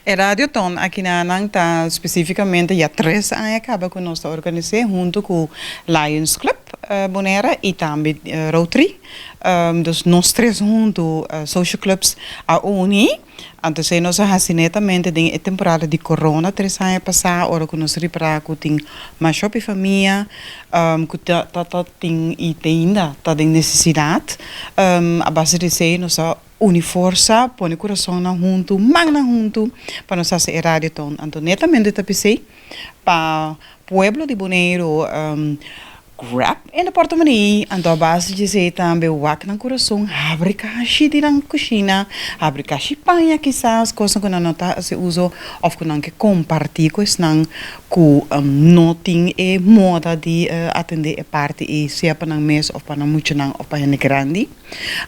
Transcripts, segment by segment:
E Radioton aqui na Nanta, especificamente, já 3 anos acaba com nós organizar junto com Lions Club Bonaire e também Rotary. Dus nós três juntos, social clubs, a uni. Então, se nós netamente em temporada de corona, 3 anos passar, ora que nós reparar que tem mais shopping família, que tem e ainda tem necessidade, a base de ser nós une força, põe o coração na junto, magna junto, para nós fazer radioton. Então, netamente tapicei para pueblo de Bonaire, grab in de portemonnee, então a base de ser também o wak no coração, abre caixa de na cozinha, abre caixa panha quizás, coisas que não nota se usa, ou que não que compartilhar com não que não tem moda de atender a parte e se é para não mês ou para não muito não ou para não grande,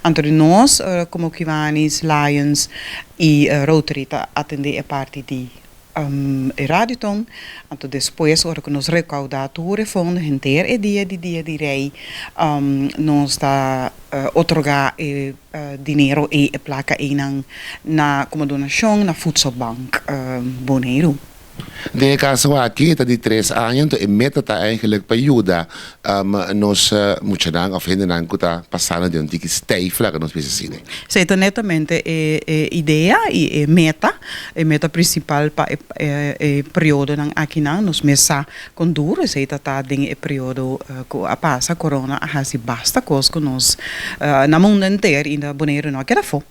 então nós como Kiwanis, Lions e Rotary atender a parte de Radioton, então depois, ora que nós recaudamos fundo inteiro e dia de rei, nós está otorgar dinheiro e placa na como donação na voedselbank Bonaire. De caso aqui, tá de 3 anos, então a meta tá eigenlijk para ajudar nós muito não of ainda não que tá passando de um tique stijf que nós precisamos. Certo, netamente ideia e meta principal para o período aqui nós mesa com duro, se tá em o período que a passa corona, a se basta coisa que nós na mundo inteiro ainda Bonaire não quer for.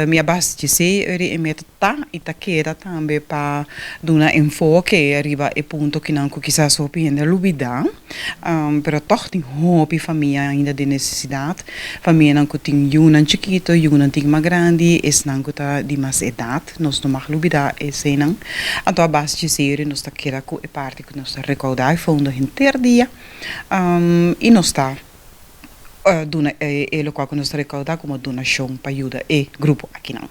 Minha base de ser e meta e queda também para dar enfoque arriba e ponto que não quizás só ainda lubida, pero toch tem hobby família ainda de necessidade, família não que tem um chiquito, um tem mais grande, esse não que tá de mais idade, nós não mais lubida esse não, então a base de ser nós tá queda com a parte que nós recordar fundo inteiro dia, e nós tá ele qual que nós recordar como donação para ajuda e grupo aqui não.